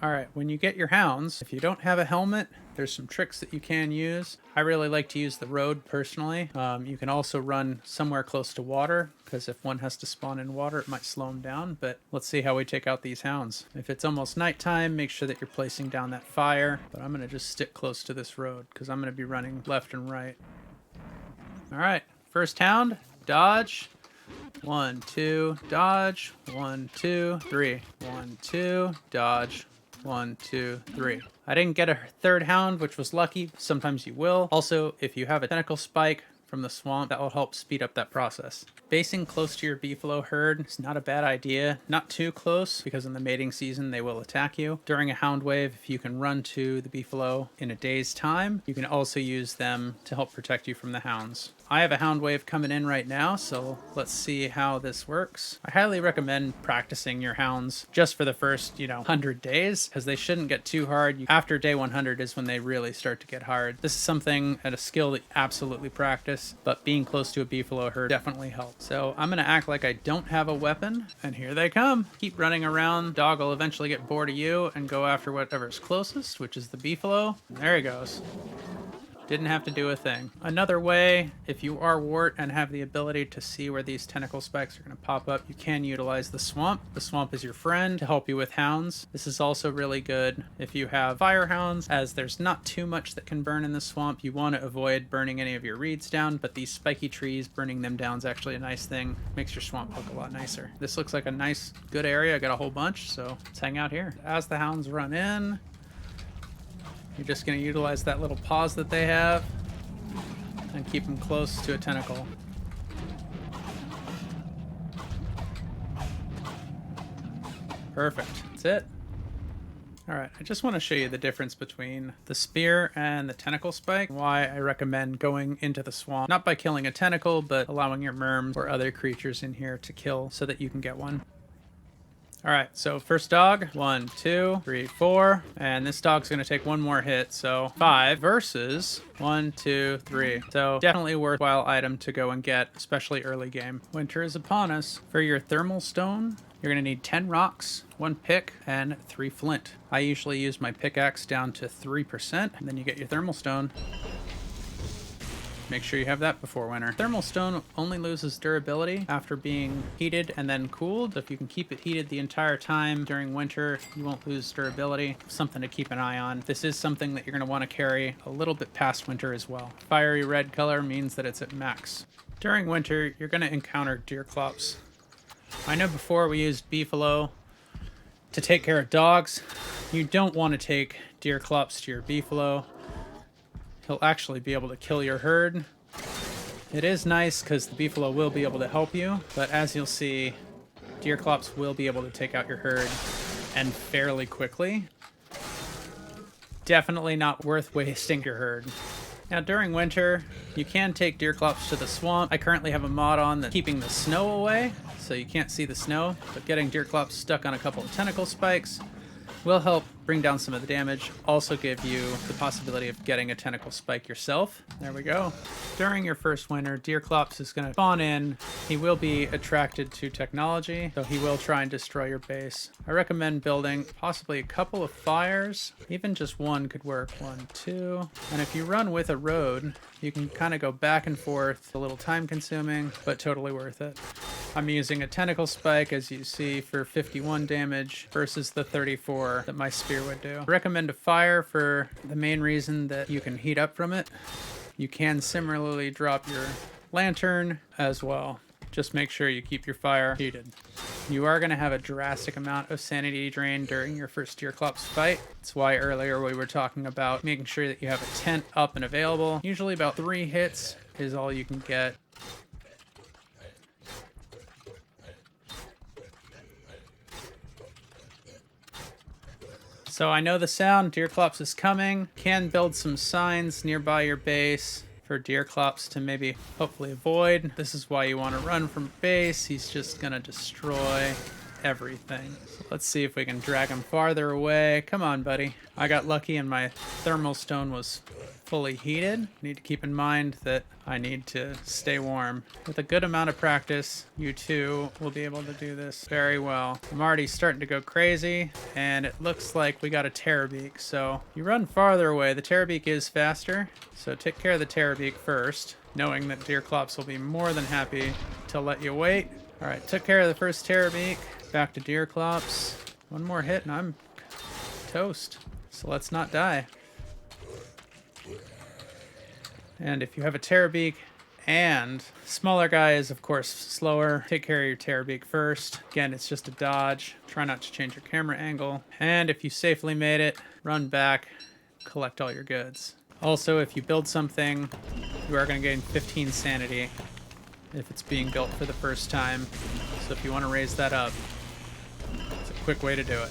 All right, when you get your hounds, if you don't have a helmet, there's some tricks that you can use. I really like to use the road personally. You can also run somewhere close to water, because if one has to spawn in water, it might slow them down. But let's see how we take out these hounds. If it's almost nighttime, make sure that you're placing down that fire. But I'm going to just stick close to this road, because I'm going to be running left and right. All right, first hound, dodge. 1, 2, dodge. 1, 2, 3. 1, 2, dodge. 1, 2, 3. I didn't get a third hound, which was lucky. Sometimes you will. Also, if you have a tentacle spike from the swamp, that will help speed up that process. Basing close to your beefalo herd is not a bad idea. Not too close, because in the mating season they will attack you. During a hound wave, if you can run to the beefalo in a day's time, you can also use them to help protect you from the hounds. I have a hound wave coming in right now, so let's see how this works. I highly recommend practicing your hounds just for the first, 100 days, because they shouldn't get too hard. After day 100 is when they really start to get hard. This is something and a skill that you absolutely practice, but being close to a beefalo herd definitely helps. So I'm going to act like I don't have a weapon, and here they come. Keep running around. Dog will eventually get bored of you and go after whatever's closest, which is the beefalo. And there he goes. Didn't have to do a thing. Another way, if you are wart and have the ability to see where these tentacle spikes are going to pop up, you can utilize the swamp. The swamp is your friend to help you with hounds. This is also really good if you have fire hounds, as there's not too much that can burn in the swamp. You want to avoid burning any of your reeds down, but these spiky trees, burning them down is actually a nice thing. Makes your swamp look a lot nicer. This looks like a nice, good area. I got a whole bunch, so let's hang out here. As the hounds run in, you're just going to utilize that little pause that they have and keep them close to a tentacle. Perfect. That's it. All right, I just want to show you the difference between the spear and the tentacle spike. Why I recommend going into the swamp, not by killing a tentacle, but allowing your merms or other creatures in here to kill so that you can get one. All right, so first dog, 1, 2, 3, 4, and this dog's gonna take one more hit, so 5 versus 1, 2, 3. So definitely a worthwhile item to go and get, especially early game. Winter is upon us. For your thermal stone, you're gonna need 10 rocks, 1 pick, and 3 flint. I usually use my pickaxe down to 3%, and then you get your thermal stone. Make sure you have that before winter. Thermal stone only loses durability after being heated and then cooled. If you can keep it heated the entire time during winter, you won't lose durability. Something to keep an eye on. This is something that you're going to want to carry a little bit past winter as well. Fiery red color means that it's at max. During winter, you're going to encounter Deerclops. I know before we used beefalo to take care of dogs. You don't want to take Deerclops to your beefalo. He'll actually be able to kill your herd. It is nice because the beefalo will be able to help you, but as you'll see, Deerclops will be able to take out your herd, and fairly quickly. Definitely not worth wasting your herd. Now during winter, you can take Deerclops to the swamp. I currently have a mod on that's keeping the snow away, so you can't see the snow, but getting Deerclops stuck on a couple of tentacle spikes will help bring down some of the damage, also give you the possibility of getting a tentacle spike yourself. There we go. During your first winter, Deerclops is going to spawn in. He will be attracted to technology, so he will try and destroy your base. I recommend building possibly a couple of fires. Even just one could work. 1, 2. And if you run with a road, you can kind of go back and forth. A little time consuming, but totally worth it. I'm using a tentacle spike, as you see, for 51 damage versus the 34 that my spear would do. I recommend a fire for the main reason that you can heat up from it. You can similarly drop your lantern as well. Just make sure you keep your fire heated. You are going to have a drastic amount of sanity drain during your first Deerclops fight. That's why earlier we were talking about making sure that you have a tent up and available. Usually about 3 hits is all you can get. So I know the sound, Deerclops is coming. Can build some signs nearby your base for Deerclops to maybe hopefully avoid. This is why you want to run from base. He's just gonna destroy everything. So let's see if we can drag him farther away. Come on, buddy. I got lucky and my thermal stone was fully heated. Need to keep in mind that I need to stay warm. With a good amount of practice, you two will be able to do this very well. I'm already starting to go crazy, and it looks like we got a Terrorbeak. So you run farther away. The Terrorbeak is faster, so take care of the Terrorbeak first, knowing that Deerclops will be more than happy to let you wait. All right, took care of the first Terrorbeak. Back to Deerclops. One more hit and I'm toast. So let's not die. And if you have a Terrorbeak and smaller guy is of course slower, take care of your Terrorbeak first. Again, it's just a dodge. Try not to change your camera angle. And if you safely made it, run back, collect all your goods. Also, if you build something, you are going to gain 15 sanity if it's being built for the first time. So if you want to raise that up, it's a quick way to do it.